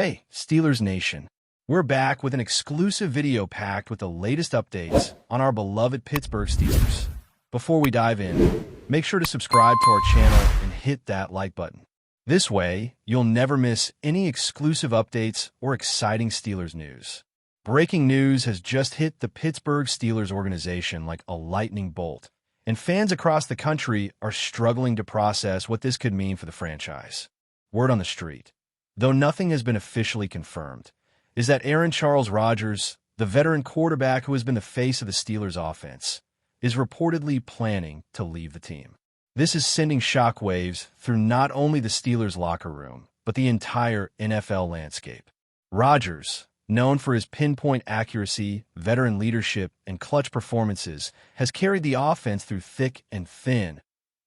Hey, Steelers Nation. We're back with an exclusive video packed with the latest updates on our beloved Pittsburgh Steelers. Before we dive in, make sure to subscribe to our channel and hit that like button. This way, you'll never miss any exclusive updates or exciting Steelers news. Breaking news has just hit the Pittsburgh Steelers organization like a lightning bolt, and fans across the country are struggling to process what this could mean for the franchise. Word on the street, though nothing has been officially confirmed, is that Rodgers, the veteran quarterback who has been the face of the Steelers offense, is reportedly planning to leave the team. This is sending shockwaves through not only the Steelers locker room, but the entire NFL landscape. Rodgers, known for his pinpoint accuracy, veteran leadership, and clutch performances, has carried the offense through thick and thin,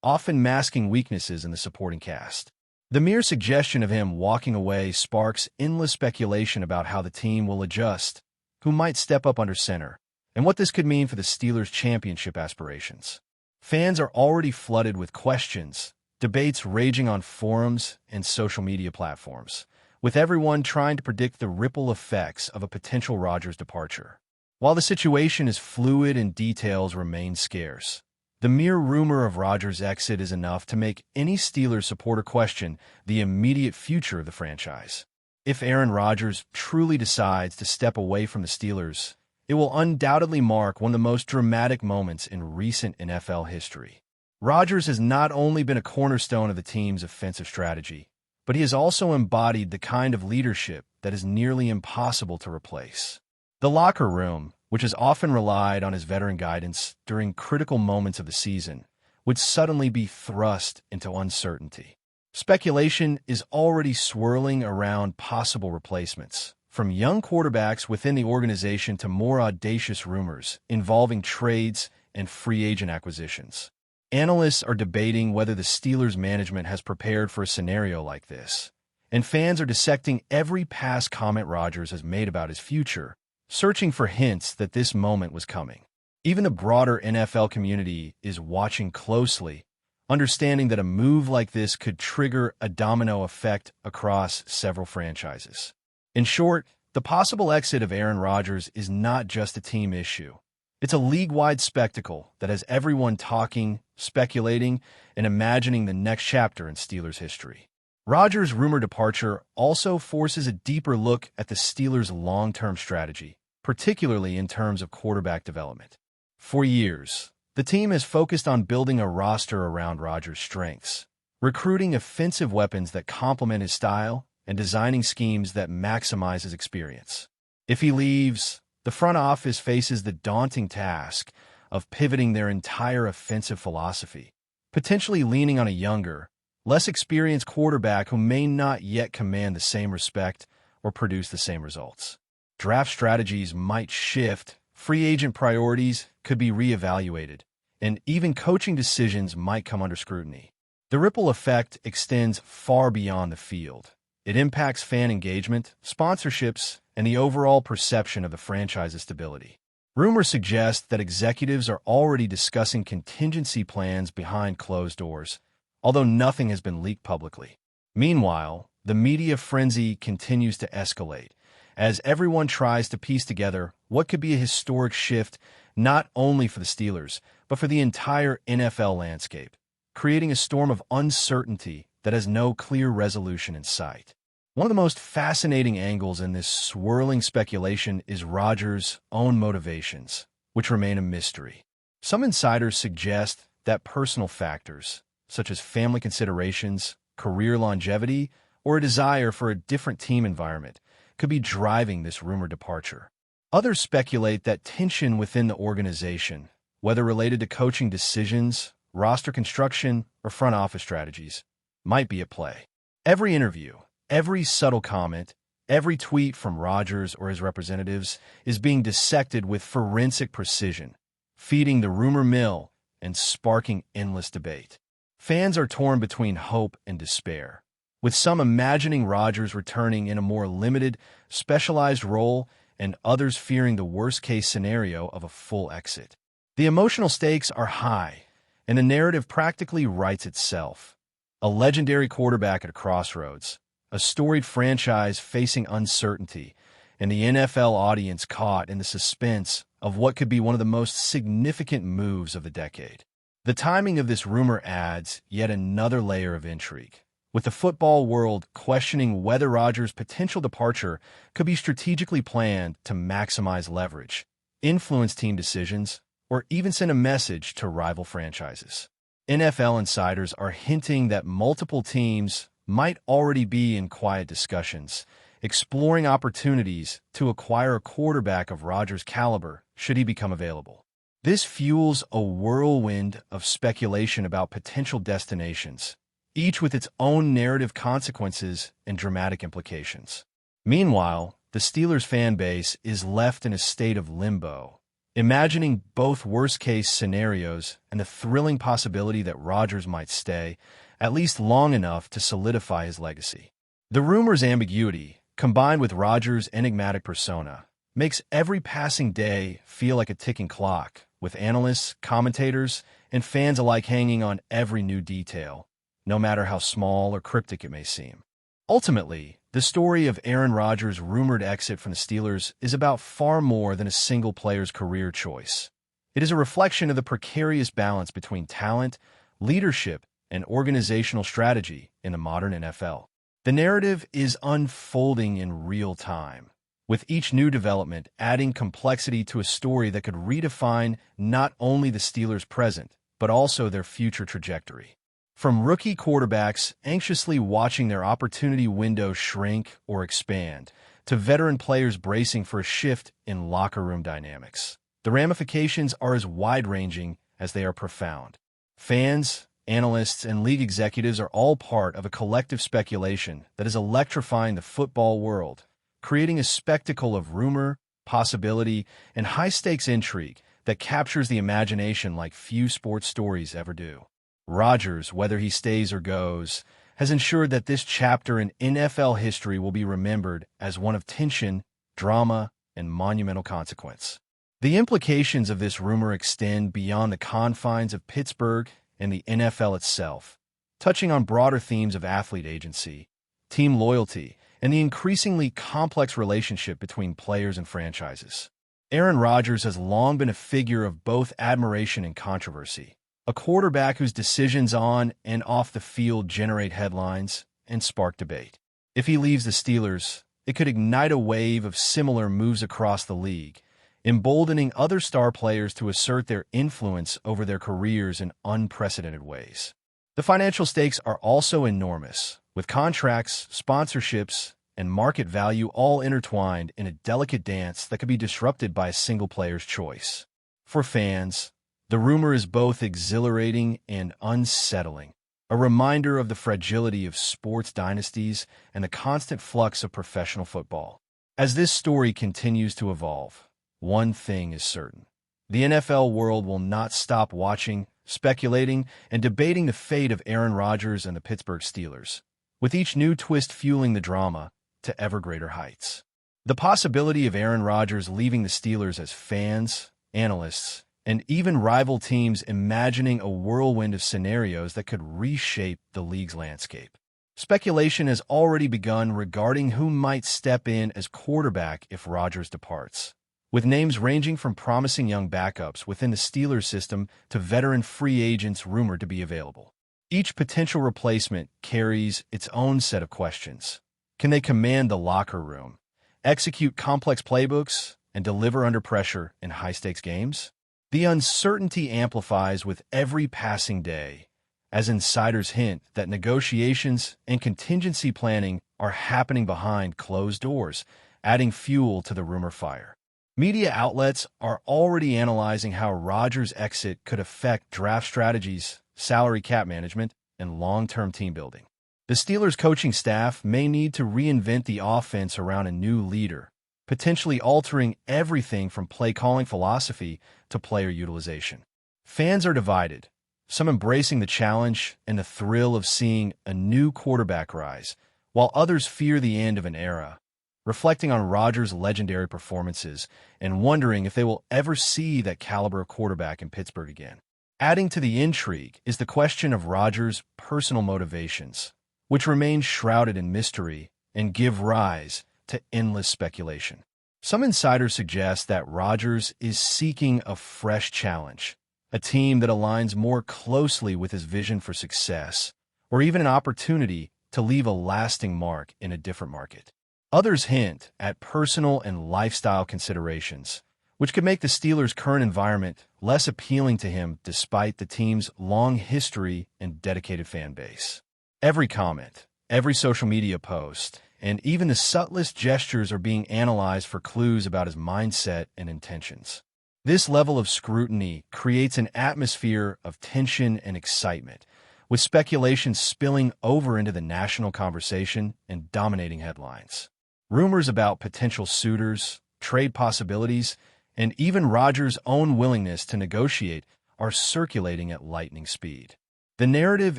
often masking weaknesses in the supporting cast. The mere suggestion of him walking away sparks endless speculation about how the team will adjust, who might step up under center, and what this could mean for the Steelers' championship aspirations. Fans are already flooded with questions, debates raging on forums and social media platforms, with everyone trying to predict the ripple effects of a potential Rodgers departure. While the situation is fluid and details remain scarce, the mere rumor of Rodgers' exit is enough to make any Steelers supporter question the immediate future of the franchise. If Rodgers truly decides to step away from the Steelers, it will undoubtedly mark one of the most dramatic moments in recent NFL history. Rodgers has not only been a cornerstone of the team's offensive strategy, but he has also embodied the kind of leadership that is nearly impossible to replace. The locker room, which has often relied on his veteran guidance during critical moments of the season, would suddenly be thrust into uncertainty. Speculation is already swirling around possible replacements, from young quarterbacks within the organization to more audacious rumors involving trades and free agent acquisitions. Analysts are debating whether the Steelers' management has prepared for a scenario like this, and fans are dissecting every past comment Rodgers has made about his future, searching for hints that this moment was coming. Even the broader NFL community is watching closely, understanding that a move like this could trigger a domino effect across several franchises. In short, the possible exit of Rodgers is not just a team issue. It's a league-wide spectacle that has everyone talking, speculating, and imagining the next chapter in Steelers history. Rodgers' rumored departure also forces a deeper look at the Steelers' long-term strategy, particularly in terms of quarterback development. For years, the team has focused on building a roster around Rodgers' strengths, recruiting offensive weapons that complement his style, and designing schemes that maximize his experience. If he leaves, the front office faces the daunting task of pivoting their entire offensive philosophy, potentially leaning on a younger, less experienced quarterback who may not yet command the same respect or produce the same results. Draft strategies might shift, free agent priorities could be reevaluated, and even coaching decisions might come under scrutiny. The ripple effect extends far beyond the field. It impacts fan engagement, sponsorships, and the overall perception of the franchise's stability. Rumors suggest that executives are already discussing contingency plans behind closed doors, although nothing has been leaked publicly. Meanwhile, the media frenzy continues to escalate, as everyone tries to piece together what could be a historic shift not only for the Steelers, but for the entire NFL landscape, creating a storm of uncertainty that has no clear resolution in sight. One of the most fascinating angles in this swirling speculation is Rodgers' own motivations, which remain a mystery. Some insiders suggest that personal factors, such as family considerations, career longevity, or a desire for a different team environment, could be driving this rumored departure. Others speculate that tension within the organization, whether related to coaching decisions, roster construction, or front office strategies, might be at play. Every interview, every subtle comment, every tweet from Rodgers or his representatives is being dissected with forensic precision, feeding the rumor mill and sparking endless debate. Fans are torn between hope and despair, with some imagining Rodgers returning in a more limited, specialized role and others fearing the worst-case scenario of a full exit. The emotional stakes are high, and the narrative practically writes itself. A legendary quarterback at a crossroads, a storied franchise facing uncertainty, and the NFL audience caught in the suspense of what could be one of the most significant moves of the decade. The timing of this rumor adds yet another layer of intrigue, with the football world questioning whether Rodgers' potential departure could be strategically planned to maximize leverage, influence team decisions, or even send a message to rival franchises. NFL insiders are hinting that multiple teams might already be in quiet discussions, exploring opportunities to acquire a quarterback of Rodgers' caliber should he become available. This fuels a whirlwind of speculation about potential destinations, each with its own narrative consequences and dramatic implications. Meanwhile, the Steelers fan base is left in a state of limbo, imagining both worst-case scenarios and the thrilling possibility that Rodgers might stay, at least long enough to solidify his legacy. The rumor's ambiguity, combined with Rodgers' enigmatic persona, makes every passing day feel like a ticking clock, with analysts, commentators, and fans alike hanging on every new detail, no matter how small or cryptic it may seem. Ultimately, the story of Aaron Rodgers' rumored exit from the Steelers is about far more than a single player's career choice. It is a reflection of the precarious balance between talent, leadership, and organizational strategy in the modern NFL. The narrative is unfolding in real time, with each new development adding complexity to a story that could redefine not only the Steelers' present, but also their future trajectory. From rookie quarterbacks anxiously watching their opportunity window shrink or expand, to veteran players bracing for a shift in locker room dynamics, the ramifications are as wide-ranging as they are profound. Fans, analysts, and league executives are all part of a collective speculation that is electrifying the football world, creating a spectacle of rumor, possibility, and high-stakes intrigue that captures the imagination like few sports stories ever do. Rodgers, whether he stays or goes, has ensured that this chapter in NFL history will be remembered as one of tension, drama, and monumental consequence. The implications of this rumor extend beyond the confines of Pittsburgh and the NFL itself, touching on broader themes of athlete agency, team loyalty, and the increasingly complex relationship between players and franchises. Aaron Rodgers has long been a figure of both admiration and controversy, a quarterback whose decisions on and off the field generate headlines and spark debate. If he leaves the Steelers, it could ignite a wave of similar moves across the league, emboldening other star players to assert their influence over their careers in unprecedented ways. The financial stakes are also enormous, with contracts, sponsorships, and market value all intertwined in a delicate dance that could be disrupted by a single player's choice. For fans, the rumor is both exhilarating and unsettling, a reminder of the fragility of sports dynasties and the constant flux of professional football. As this story continues to evolve, one thing is certain: the NFL world will not stop watching, speculating, and debating the fate of Aaron Rodgers and the Pittsburgh Steelers, with each new twist fueling the drama to ever greater heights. The possibility of Aaron Rodgers leaving the Steelers as fans, analysts, and even rival teams imagining a whirlwind of scenarios that could reshape the league's landscape. Speculation has already begun regarding who might step in as quarterback if Rodgers departs, with names ranging from promising young backups within the Steelers system to veteran free agents rumored to be available. Each potential replacement carries its own set of questions. Can they command the locker room, execute complex playbooks, and deliver under pressure in high-stakes games? The uncertainty amplifies with every passing day, as insiders hint that negotiations and contingency planning are happening behind closed doors, adding fuel to the rumor fire. Media outlets are already analyzing how Rodgers' exit could affect draft strategies, salary cap management, and long-term team building. The Steelers' coaching staff may need to reinvent the offense around a new leader, potentially altering everything from play-calling philosophy to player utilization. Fans are divided, some embracing the challenge and the thrill of seeing a new quarterback rise, while others fear the end of an era, reflecting on Rodgers' legendary performances and wondering if they will ever see that caliber of quarterback in Pittsburgh again. Adding to the intrigue is the question of Rodgers' personal motivations. which remain shrouded in mystery and give rise to endless speculation. Some insiders suggest that Rodgers is seeking a fresh challenge, a team that aligns more closely with his vision for success, or even an opportunity to leave a lasting mark in a different market. Others hint at personal and lifestyle considerations, which could make the Steelers' current environment less appealing to him despite the team's long history and dedicated fan base. Every comment, every social media post, and even the subtlest gestures are being analyzed for clues about his mindset and intentions. This level of scrutiny creates an atmosphere of tension and excitement, with speculation spilling over into the national conversation and dominating headlines. Rumors about potential suitors, trade possibilities, and even Rodgers' own willingness to negotiate are circulating at lightning speed. The narrative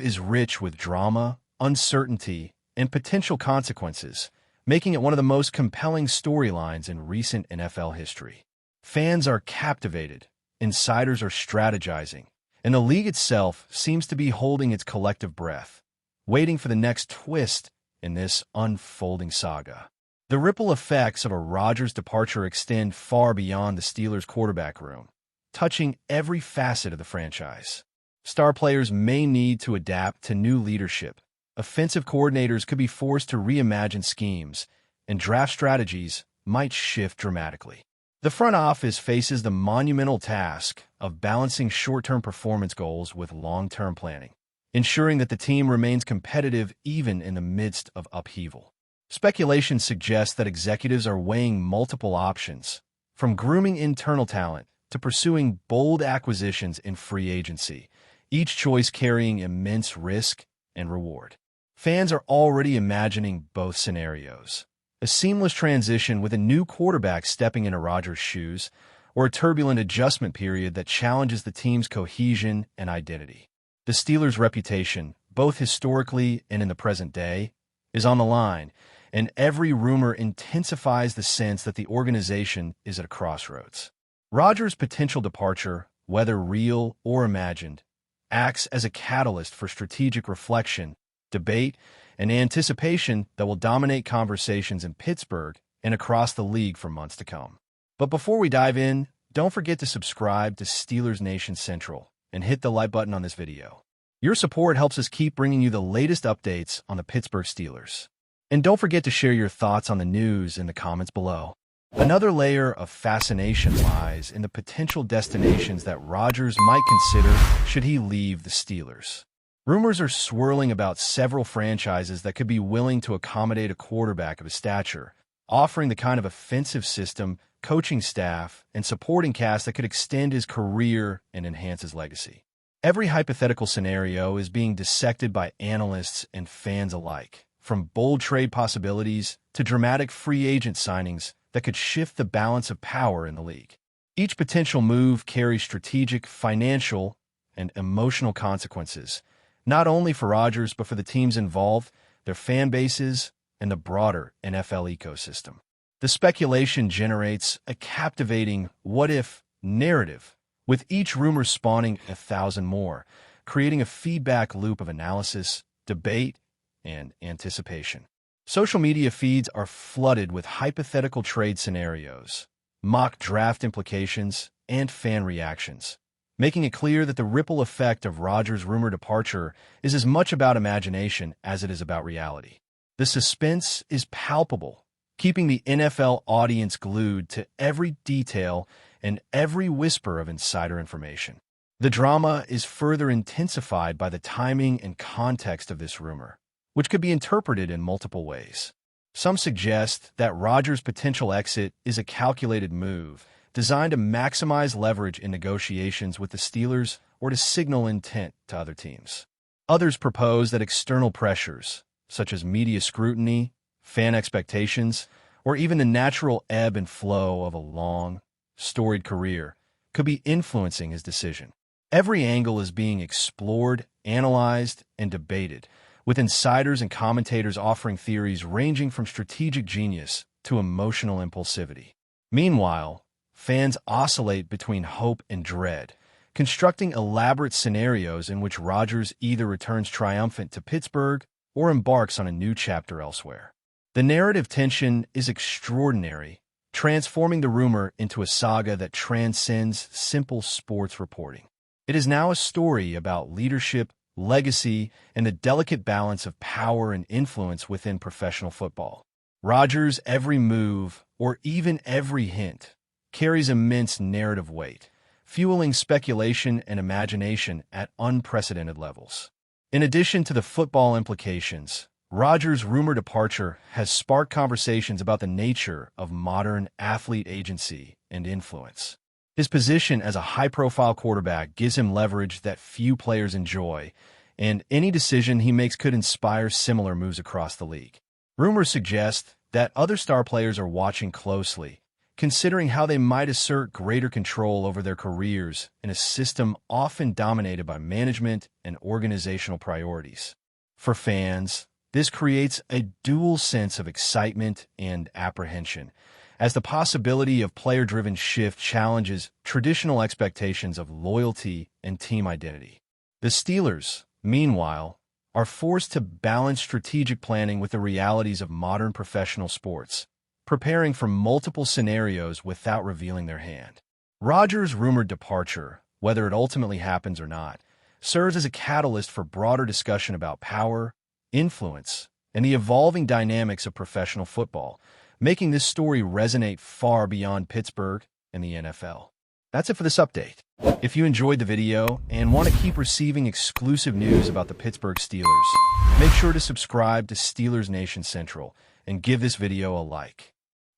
is rich with drama, uncertainty, and potential consequences, making it one of the most compelling storylines in recent NFL history. Fans are captivated, insiders are strategizing, and the league itself seems to be holding its collective breath, waiting for the next twist in this unfolding saga. The ripple effects of a Rodgers departure extend far beyond the Steelers' quarterback room, touching every facet of the franchise. Star players may need to adapt to new leadership. Offensive coordinators could be forced to reimagine schemes, and draft strategies might shift dramatically. The front office faces the monumental task of balancing short-term performance goals with long-term planning, ensuring that the team remains competitive even in the midst of upheaval. Speculation suggests that executives are weighing multiple options, from grooming internal talent to pursuing bold acquisitions in free agency, each choice carrying immense risk and reward. Fans are already imagining both scenarios: a seamless transition with a new quarterback stepping into Rodgers' shoes, or a turbulent adjustment period that challenges the team's cohesion and identity. The Steelers' reputation, both historically and in the present day, is on the line, and every rumor intensifies the sense that the organization is at a crossroads. Rodgers' potential departure, whether real or imagined, acts as a catalyst for strategic reflection, debate, and anticipation that will dominate conversations in Pittsburgh and across the league for months to come. But before we dive in, don't forget to subscribe to Steelers Nation Central and hit the like button on this video. Your support helps us keep bringing you the latest updates on the Pittsburgh Steelers. And don't forget to share your thoughts on the news in the comments below. Another layer of fascination lies in the potential destinations that Rodgers might consider should he leave the Steelers. Rumors are swirling about several franchises that could be willing to accommodate a quarterback of his stature, offering the kind of offensive system, coaching staff, and supporting cast that could extend his career and enhance his legacy. Every hypothetical scenario is being dissected by analysts and fans alike, from bold trade possibilities to dramatic free agent signings that could shift the balance of power in the league. Each potential move carries strategic, financial, and emotional consequences, not only for Rodgers but for the teams involved, their fan bases, and the broader NFL ecosystem. The speculation generates a captivating what-if narrative, with each rumor spawning 1,000 more, creating a feedback loop of analysis, debate, and anticipation. Social media feeds are flooded with hypothetical trade scenarios, mock draft implications, and fan reactions, making it clear that the ripple effect of Rodgers' rumored departure is as much about imagination as it is about reality. The suspense is palpable, keeping the NFL audience glued to every detail and every whisper of insider information. The drama is further intensified by the timing and context of this rumor, which could be interpreted in multiple ways. Some suggest that Rodgers' potential exit is a calculated move, designed to maximize leverage in negotiations with the Steelers or to signal intent to other teams. Others propose that external pressures, such as media scrutiny, fan expectations, or even the natural ebb and flow of a long, storied career, could be influencing his decision. Every angle is being explored, analyzed, and debated, with insiders and commentators offering theories ranging from strategic genius to emotional impulsivity. Meanwhile, fans oscillate between hope and dread, constructing elaborate scenarios in which Rodgers either returns triumphant to Pittsburgh or embarks on a new chapter elsewhere. The narrative tension is extraordinary, transforming the rumor into a saga that transcends simple sports reporting. It is now a story about leadership, legacy, and the delicate balance of power and influence within professional football. Rodgers' every move, or even every hint, carries immense narrative weight, fueling speculation and imagination at unprecedented levels. In addition to the football implications, Rodgers' rumored departure has sparked conversations about the nature of modern athlete agency and influence. His position as a high-profile quarterback gives him leverage that few players enjoy, and any decision he makes could inspire similar moves across the league. Rumors suggest that other star players are watching closely, considering how they might assert greater control over their careers in a system often dominated by management and organizational priorities. For fans, this creates a dual sense of excitement and apprehension, as the possibility of player-driven shift challenges traditional expectations of loyalty and team identity. The Steelers, meanwhile, are forced to balance strategic planning with the realities of modern professional sports, preparing for multiple scenarios without revealing their hand. Rodgers' rumored departure, whether it ultimately happens or not, serves as a catalyst for broader discussion about power, influence, and the evolving dynamics of professional football, making this story resonate far beyond Pittsburgh and the NFL. That's it for this update. If you enjoyed the video and want to keep receiving exclusive news about the Pittsburgh Steelers, make sure to subscribe to Steelers Nation Central and give this video a like.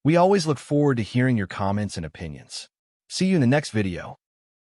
We always look forward to hearing your comments and opinions. See you in the next video.